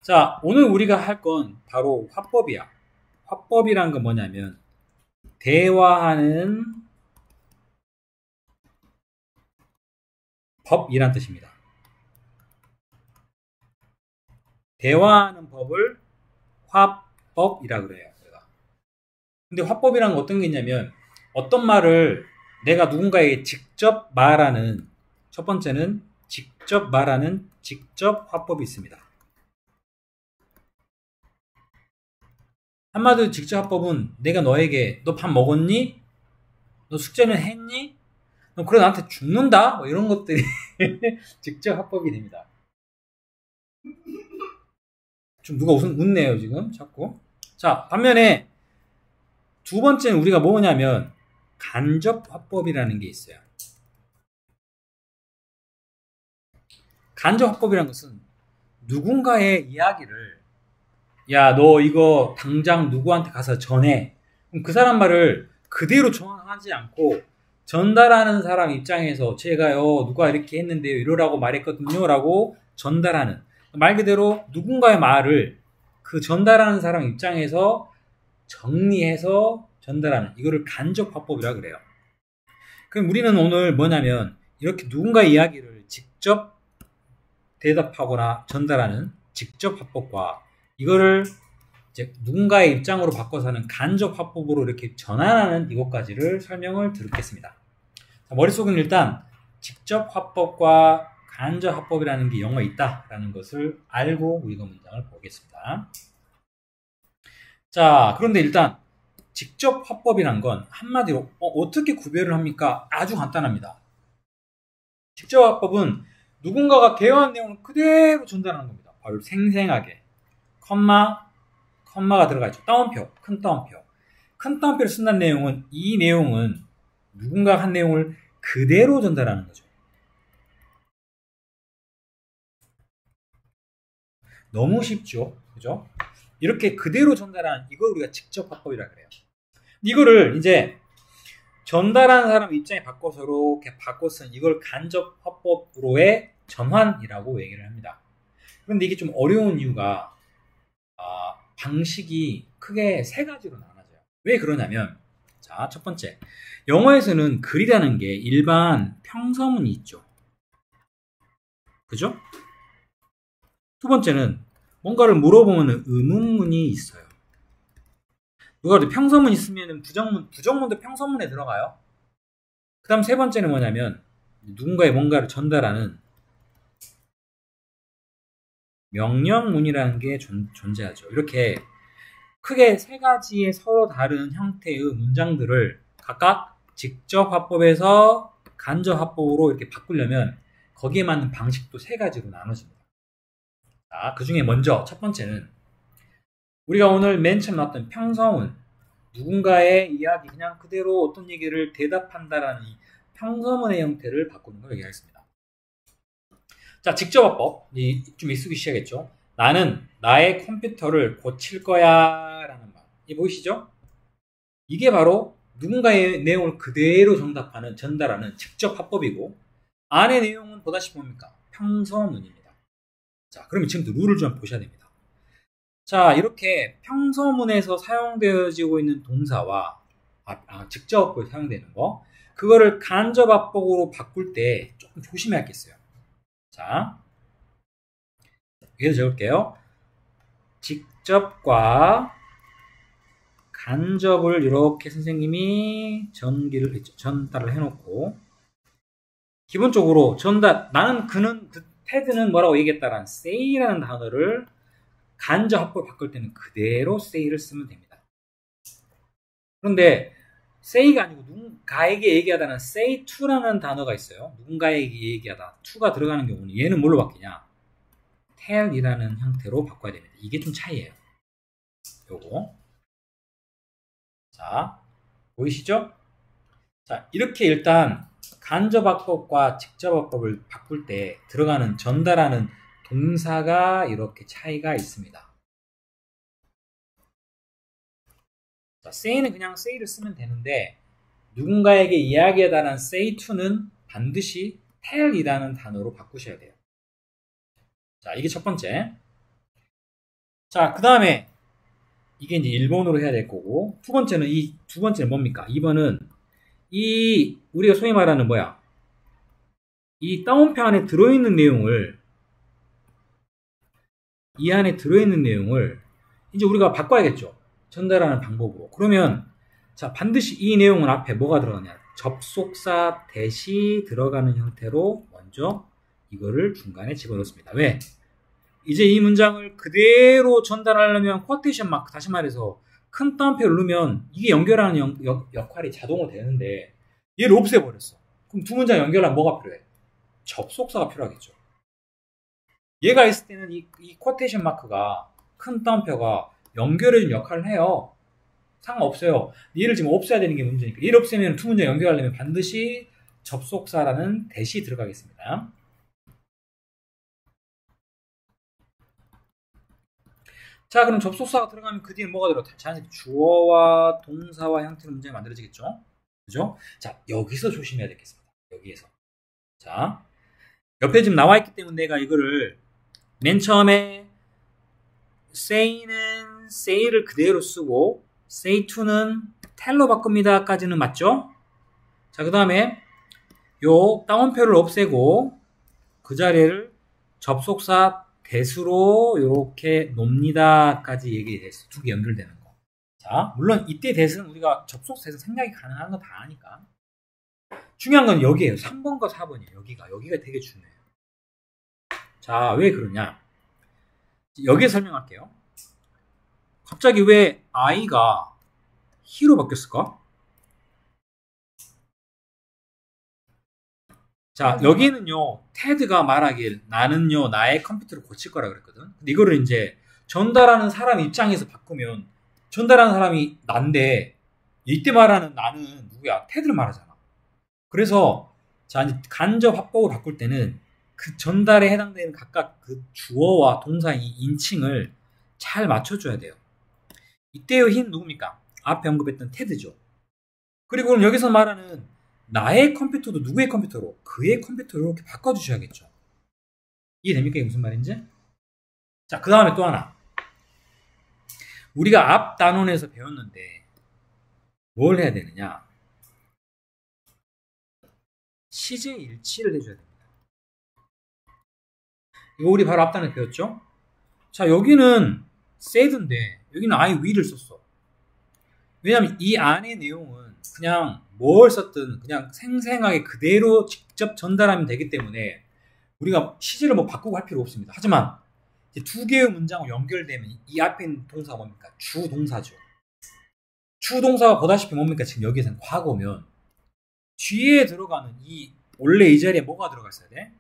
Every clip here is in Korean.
자, 오늘 우리가 할 건 바로 화법이야. 화법이란 건 뭐냐면 대화하는 법이란 뜻입니다. 대화하는 법을 화법이라 그래요. 근데 화법이란 건 어떤 게 있냐면 어떤 말을 내가 누군가에게 직접 말하는, 첫 번째는 직접 말하는 직접 화법이 있습니다. 한마디로 직접 화법은 내가 너에게 너 밥 먹었니? 너 숙제는 했니? 너 그래 나한테 죽는다? 뭐 이런 것들이 직접 화법이 됩니다. 좀 누가 웃네요 지금 자꾸. 자, 반면에 두 번째는 우리가 뭐냐면 간접 화법이라는 게 있어요. 간접 화법이라는 것은 누군가의 이야기를 야, 너 이거 당장 누구한테 가서 전해. 그럼 그 사람 말을 그대로 전하지 않고 전달하는 사람 입장에서 제가요 누가 이렇게 했는데요 이러라고 말했거든요 라고 전달하는, 말 그대로 누군가의 말을 그 전달하는 사람 입장에서 정리해서 전달하는, 이거를 간접 화법이라 그래요. 그럼 우리는 오늘 뭐냐면 이렇게 누군가의 이야기를 직접 대답하거나 전달하는 직접 화법과 이거를 이제 누군가의 입장으로 바꿔서 하는 간접 화법으로 이렇게 전환하는 이것까지를 설명을 드리겠습니다. 머릿속은 일단 직접 화법과 간접 화법이라는 게 영어에 있다라는 것을 알고 우리가 문장을 보겠습니다. 자, 그런데 일단 직접 화법이란 건 한마디로 어떻게 구별을 합니까? 아주 간단합니다. 직접 화법은 누군가가 대화한 내용을 그대로 전달하는 겁니다. 바로 생생하게. 컴마가 들어가 있죠. 따옴표, 큰 따옴표. 큰 따옴표를 쓴다는 내용은 이 내용은 누군가 한 내용을 그대로 전달하는 거죠. 너무 쉽죠? 그죠? 이렇게 그대로 전달하는 이걸 우리가 직접 화법이라 그래요. 이거를 이제 전달하는 사람 입장에 바꿔서로 이렇게 바꿔서는 이걸 간접 화법으로의 전환이라고 얘기를 합니다. 그런데 이게 좀 어려운 이유가 방식이 크게 세 가지로 나눠져요. 왜 그러냐면, 자, 첫 번째, 영어에서는 글이라는 게 일반 평서문이 있죠. 그죠? 두 번째는 뭔가를 물어보면 의문문이 있어요. 누가 평서문 있으면 부정문도 평서문에 들어가요. 그 다음 세 번째는 뭐냐면 누군가의 뭔가를 전달하는 명령문이라는 게 존재하죠. 이렇게 크게 세 가지의 서로 다른 형태의 문장들을 각각 직접 화법에서 간접 화법으로 이렇게 바꾸려면 거기에 맞는 방식도 세 가지로 나눠집니다. 자, 그 중에 먼저 첫 번째는 우리가 오늘 맨 처음 나왔던 평서문, 누군가의 이야기 그냥 그대로 어떤 얘기를 대답한다라는 이 평서문의 형태를 바꾸는 걸 얘기하겠습니다. 자, 직접 화법 좀 익숙히 시작했죠. 나는 나의 컴퓨터를 고칠 거야 라는 말, 이 보이시죠? 이게 바로 누군가의 내용을 그대로 전달하는 직접 화법이고, 안의 내용은 보다시피 뭡니까? 평서문입니다. 자, 그러면 지금부터 룰을 좀 보셔야 됩니다. 자, 이렇게 평서문에서 사용되어지고 있는 동사와 직접 화법에 사용되는 거, 그거를 간접 화법으로 바꿀 때 조금 조심해야 겠어요. 자, 여기서 적을게요. 직접과 간접을 이렇게 선생님이 전달을 해놓고, 기본적으로 나는 테드는 뭐라고 얘기했다라는 say라는 단어를 간접 화법을 바꿀 때는 그대로 say를 쓰면 됩니다. 그런데 say가 아니고 누군가에게 얘기하다는 say to라는 단어가 있어요. 누군가에게 얘기하다 to가 들어가는 경우는 얘는 뭘로 바뀌냐? tell이라는 형태로 바꿔야 됩니다. 이게 좀 차이예요. 요거. 자, 보이시죠? 자, 이렇게 일단 간접 화법과 직접 화법을 바꿀 때 들어가는 전달하는 동사가 이렇게 차이가 있습니다. 자, say는 그냥 say를 쓰면 되는데 누군가에게 이야기해달라는 say to는 반드시 tell이라는 단어로 바꾸셔야 돼요. 자, 이게 첫 번째. 자, 그 다음에 이게 이제 1번으로 해야 될 거고, 두 번째는 뭡니까? 2번은 우리가 소위 말하는 뭐야? 이 따옴표 안에 들어있는 내용을 이제 우리가 바꿔야겠죠. 전달하는 방법으로. 그러면 자, 반드시 이 내용은 앞에 뭐가 들어가냐? 접속사 대시 들어가는 형태로 먼저 이거를 중간에 집어넣습니다. 왜? 이제 이 문장을 그대로 전달하려면 쿼테이션 마크, 다시 말해서 큰 따옴표를 누르면 이게 연결하는 역할이 자동으로 되는데 얘를 없애버렸어. 그럼 두 문장 연결하면 뭐가 필요해? 접속사가 필요하겠죠. 얘가 있을 때는 이 쿼테이션 마크가, 큰 따옴표가 연결해주는 역할을 해요. 상관없어요. 얘를 지금 없애야 되는 게 문제니까. 얘를 없애면 두 문장 연결하려면 반드시 접속사라는 대시 들어가겠습니다. 자, 그럼 접속사가 들어가면 그 뒤에 뭐가 들어? 자연스럽게 주어와 동사와 형태로 문제가 만들어지겠죠? 그죠? 자, 여기서 조심해야 되겠습니다. 여기에서. 자, 옆에 지금 나와 있기 때문에 내가 이거를 맨 처음에 say는 say를 그대로 쓰고 say to는 tell로 바꿉니다. 까지는 맞죠? 자, 그 다음에 요 따옴표를 없애고 그 자리를 접속사 대수로 이렇게 놉니다까지 얘기됐어. 두 개 연결되는 거. 자, 물론 이때 대수는 우리가 접속사에서 생략이 가능한 거 다 아니까. 중요한 건 여기에요. 3번과 4번이에요. 여기가 되게 중요해요. 자, 왜 그러냐? 여기에 설명할게요. 갑자기 왜 I가 he로 바뀌었을까? 자, 여기는요, 테드가 말하길 나는요, 나의 컴퓨터를 고칠 거라 그랬거든. 근데 이거를 이제 전달하는 사람 입장에서 바꾸면 전달하는 사람이 난데 이때 말하는 나는 누구야? 테드를 말하잖아. 그래서 자, 이제 간접 합법을 바꿀 때는 그 전달에 해당되는 각각 그 주어와 동사의 인칭을 잘 맞춰줘야 돼요. 이때의 힘 누굽니까? 앞에 언급했던 테드죠. 그리고 그럼 여기서 말하는 나의 컴퓨터도 누구의 컴퓨터로? 그의 컴퓨터로 이렇게 바꿔주셔야겠죠. 이해됩니까? 이게 무슨 말인지? 자, 그 다음에 또 하나. 우리가 앞 단원에서 배웠는데 뭘 해야 되느냐? 시제 일치를 해줘야 됩니다. 이거 우리 바로 앞 단원에 배웠죠? 자, 여기는 said인데 여기는 I will을 썼어. 왜냐면 이 안의 내용은 그냥 뭘 썼든 그냥 생생하게 그대로 직접 전달하면 되기 때문에 우리가 시제를 뭐 바꾸고 할 필요 없습니다. 하지만 이제 두 개의 문장으로 연결되면 이 앞에 있는 동사가 뭡니까? 주동사죠. 주동사가 보다시피 뭡니까? 지금 여기에서는 과거면 뒤에 들어가는 원래 이 자리에 뭐가 들어가 있어야 돼?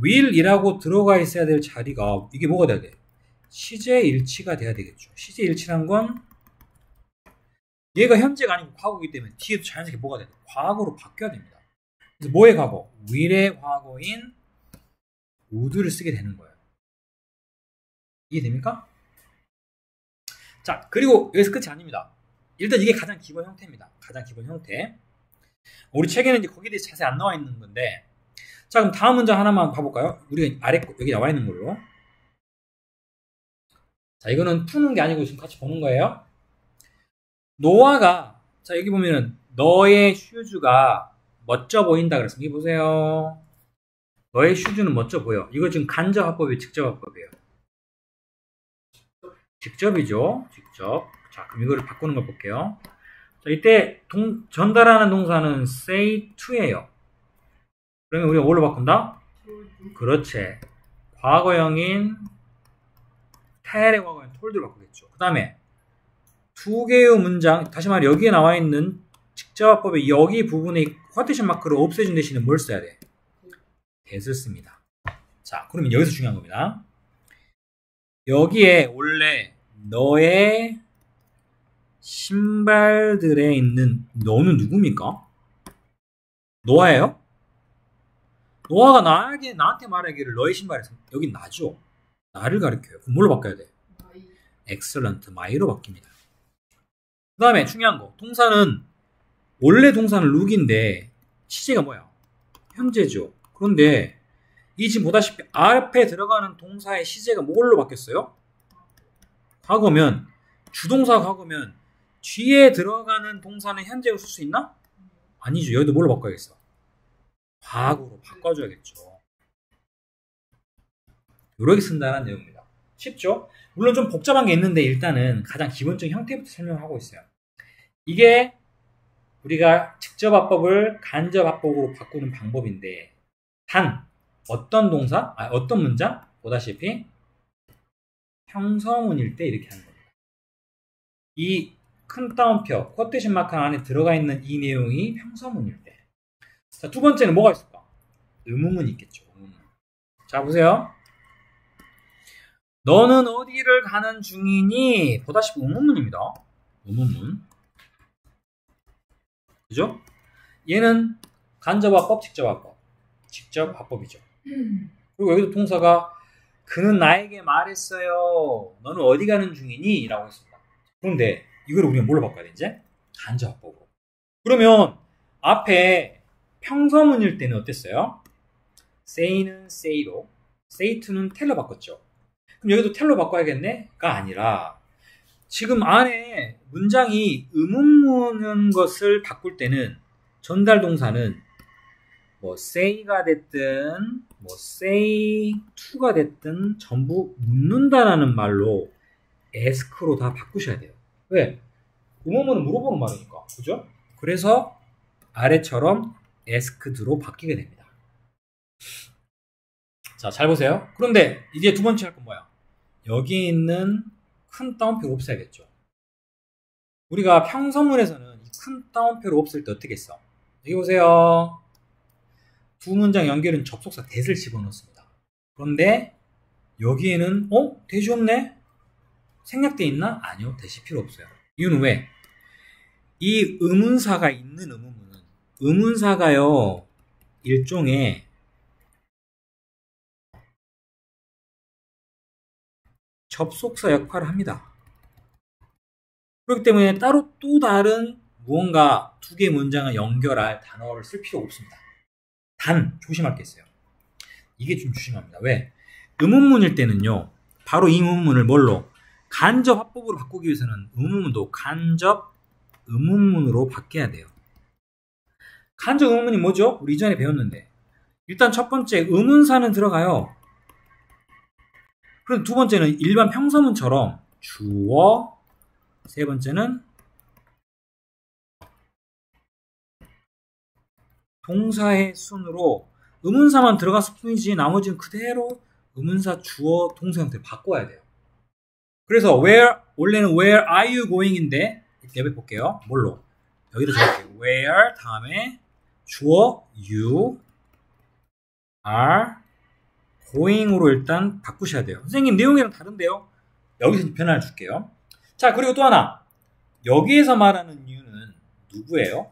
will이라고 들어가 있어야 될 자리가 이게 뭐가 돼야 돼? 시제 일치가 돼야 되겠죠. 시제 일치란 건 얘가 현재가 아니고 과거이기 때문에 뒤에도 자연스럽게 뭐가 돼야 돼? 과거로 바뀌어야 됩니다. 그래서 뭐의 과거? will의 과거인 would를 쓰게 되는 거예요. 이해됩니까? 자, 그리고 여기서 끝이 아닙니다. 일단 이게 가장 기본 형태입니다. 가장 기본 형태. 우리 책에는 이제 거기에 대해서 자세히 안 나와 있는 건데, 자, 그럼 다음 문장 하나만 봐볼까요? 우리가 아래 여기 나와 있는 걸로. 자, 이거는 푸는 게 아니고 지금 같이 보는 거예요. 노아가, 자, 여기 보면은 너의 슈즈가 멋져 보인다 그랬어. 여기 보세요. 너의 슈즈는 멋져 보여. 이거 지금 간접 합법이에요, 직접 합법이에요? 직접이죠. 직접. 자, 그럼 이거를 바꾸는 걸 볼게요. 자, 이때 전달하는 동사는 say to예요. 그러면 우리가 뭘로 바꾼다? 그렇지. 과거형인 tell의 과거형 told로 바꾸겠죠. 그 다음에 두 개의 문장, 다시 말해 여기에 나와 있는 직접합법의 여기 부분의 쿼테이션 마크를 없애준 대신에 뭘 써야 돼? that을 씁니다. 자, 그러면 여기서 중요한 겁니다. 여기에 원래 너의 신발들에 있는 너는 누굽니까? 노아예요? 노아가 나한테 말하기를 너의 신발에서 여긴 나죠. 나를 가리켜요. 그럼 뭘로 바꿔야 돼? excellent, my로 바뀝니다. 그 다음에 중요한 거, 동사는 원래 동사는 look인데 시제가 뭐야? 현재죠. 그런데 이 지금 보다시피 앞에 들어가는 동사의 시제가 뭘로 바뀌었어요? 과거면 주동사 과거면 뒤에 들어가는 동사는 현재로 쓸 수 있나? 아니죠. 여기도 뭘로 바꿔야겠어? 과거로 바꿔줘야겠죠. 이렇게 쓴다는 내용입니다. 쉽죠? 물론 좀 복잡한 게 있는데 일단은 가장 기본적인 형태부터 설명하고 있어요. 이게 우리가 직접 화법을 간접 화법으로 바꾸는 방법인데 단 어떤 동사, 어떤 문장? 보다시피 형성문일 때 이렇게 하는 겁니다. 이 큰 따옴표, 쿼테이션 마크 안에 들어가 있는 이 내용이 형성문일 때. 자, 두 번째는 뭐가 있을까? 의문문이 있겠죠. 의문문. 자, 보세요. 너는 어디를 가는 중이니? 보다시피 의문문입니다. 의문문. 그죠? 얘는 간접화법, 직접화법. 직접화법이죠. 그리고 여기도 동사가 그는 나에게 말했어요. 너는 어디 가는 중이니? 라고 했습니다. 그런데 이걸 우리가 뭘로 바꿔야 되지? 간접화법으로. 그러면 앞에 평서문일 때는 어땠어요? say는 say로, say to는 tell로 바꿨죠. 그럼 여기도 tell로 바꿔야겠네?가 아니라 지금 안에 문장이 의문문인 것을 바꿀 때는 전달 동사는 뭐 say가 됐든 뭐 say to가 됐든 전부 묻는다라는 말로 ask로 다 바꾸셔야 돼요. 왜? 의문문은 물어보는 말이니까. 그죠? 그래서 아래처럼 asked로 바뀌게 됩니다. 자, 잘 보세요. 그런데 이제 두 번째 할 건 뭐야? 여기 있는 큰 따옴표를 없애야겠죠. 우리가 평서문에서는 이 큰 따옴표를 없앨 때 어떻게 써? 여기 보세요. 두 문장 연결은 접속사 that을 집어넣습니다. 그런데 여기에는 that이 없네? 생략돼 있나? 아니요. that이 필요 없어요. 이유는 왜? 이 의문사가 있는 의문문은 의문사가요. 일종의 접속사 역할을 합니다. 그렇기 때문에 따로 또 다른 무언가 두 개의 문장을 연결할 단어를 쓸 필요가 없습니다. 단 조심할 게 있어요. 이게 좀 조심합니다. 왜? 의문문일 때는요. 바로 이 의문문을 뭘로? 간접 화법으로 바꾸기 위해서는 의문문도 간접 의문문으로 바뀌어야 돼요. 간접 의문문이 뭐죠? 우리 이전에 배웠는데 일단 첫 번째 의문사는 들어가요. 그리고 두 번째는 일반 평서문처럼 주어, 세 번째는 동사의 순으로 의문사만 들어갔을 뿐이지 나머지는 그대로 의문사, 주어, 동사 형태를 바꿔야 돼요. 그래서 원래는 where are you going인데 이렇게 볼게요. 뭘로? 여기도 적을게요. where 다음에 주어 you are going으로 일단 바꾸셔야 돼요. 선생님 내용이랑 다른데요? 여기서 변화를 줄게요. 자, 그리고 또 하나. 여기에서 말하는 you는 누구예요?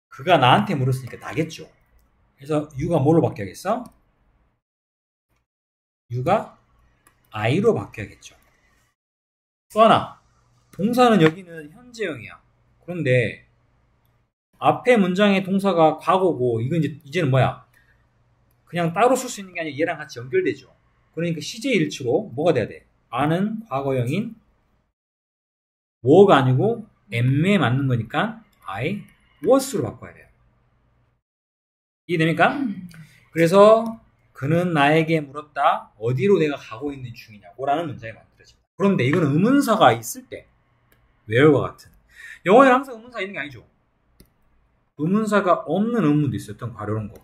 그가 나한테 물었으니까 나겠죠. 그래서 you가 뭘로 바뀌어야겠어? you가 I로 바뀌어야겠죠. 또 하나. 동사는 여기는 현재형이야. 그런데 앞에 문장의 동사가 과거고 이건 이제는 뭐야? 그냥 따로 쓸 수 있는 게 아니라 얘랑 같이 연결되죠. 그러니까 CJ1치로 뭐가 돼야 돼? R는 과거형인 were가 아니고 am에 맞는 거니까 I was로 바꿔야 돼요. 이해됩니까? 그래서 그는 나에게 물었다. 어디로 내가 가고 있는 중이냐고 라는 문장이 만들어집니다. 그런데 이거는 의문사가 있을 때 where와 같은 영어에는 항상 의문사 있는 게 아니죠. 의문사가 없는 의문도 있어요. 어떤 과로런 거.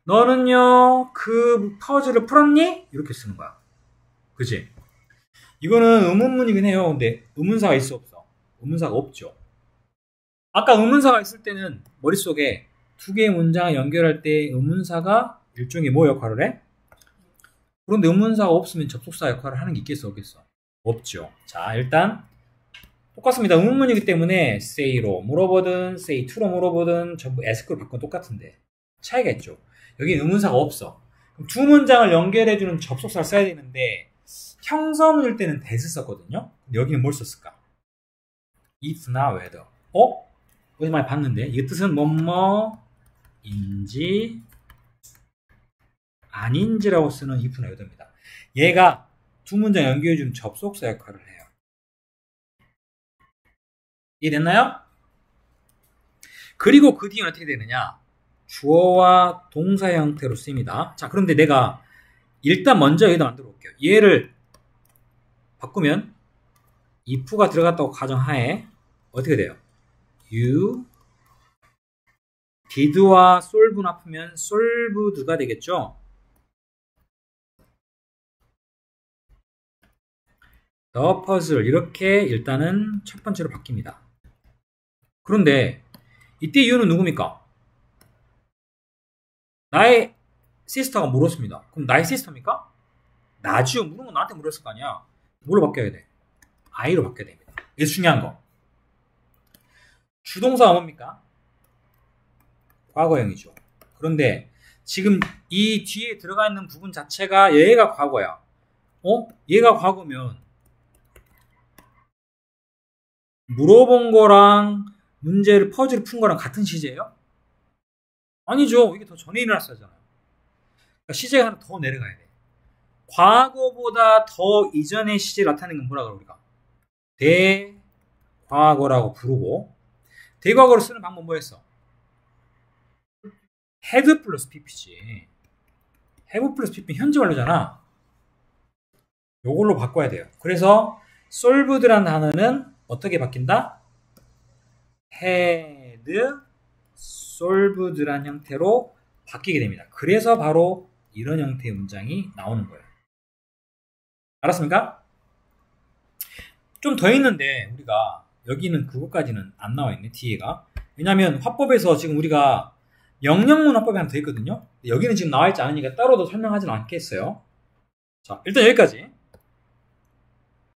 너는요 그 퍼즐을 풀었니? 이렇게 쓰는 거야. 그치? 이거는 의문문이긴 해요. 근데 의문사가 있어 없어? 의문사가 없죠. 아까 의문사가 있을 때는 머릿속에 두 개의 문장을 연결할 때 의문사가 일종의 뭐 역할을 해? 그런데 의문사가 없으면 접속사 역할을 하는 게 있겠어 없겠어? 없죠. 자, 일단 똑같습니다. 의문문이기 때문에 say로 물어보든 say to로 물어보든 전부 ask로 바꾸면 똑같은데 차이가 있죠. 여기 의문사가 없어. 그럼 두 문장을 연결해주는 접속사를 써야 되는데 형성일 때는 that을 썼거든요. 여기는 뭘 썼을까? if나 whether. 어디서 많이 봤는데 이 뜻은 뭐뭐인지 아닌지라고 쓰는 if나 whether입니다. 얘가 두 문장 연결해주는 접속사 역할을 해요. 이해됐나요? 그리고 그 뒤에는 어떻게 되느냐? 주어와 동사 형태로 쓰입니다. 자, 그런데 내가 일단 먼저 여기다 만들어 볼게요. 얘를 바꾸면 if가 들어갔다고 가정하에 어떻게 돼요? you did와 solve는 합하면 solved가 되겠죠? the puzzle 이렇게 일단은 첫 번째로 바뀝니다. 그런데 이때 you는 누굽니까? 나의 시스터가 물었습니다. 그럼 나의 시스터입니까? 나지요. 물은 건 나한테 물었을 거 아니야. 뭘로 바뀌어야 돼? I로 바뀌어야 됩니다. 이게 중요한 거. 주동사가 뭡니까? 과거형이죠. 그런데 지금 이 뒤에 들어가 있는 부분 자체가 얘가 과거야. 얘가 과거면 물어본 거랑 문제를 퍼즐을 푼 거랑 같은 시제예요? 아니죠. 이게 더 전에 일어났었잖아요. 그러니까 시제가 하나 더 내려가야 돼. 과거보다 더 이전의 시제를 나타내는 건 뭐라 그래 우리가? 대과거라고 부르고 대과거로 쓰는 방법 뭐였어? had 플러스 pp지. have 플러스 pp 현재 완료잖아. 요걸로 바꿔야 돼요. 그래서 solved라는 단어는 어떻게 바뀐다? had solved라는 형태로 바뀌게 됩니다. 그래서 바로 이런 형태의 문장이 나오는 거예요. 알았습니까? 좀 더 있는데 우리가 여기는 그것까지는 안 나와 있네. 뒤에가. 왜냐하면 화법에서 지금 우리가 명령문 화법이 하나 더 있거든요. 여기는 지금 나와 있지 않으니까 따로 더 설명하지는 않겠어요. 자, 일단 여기까지.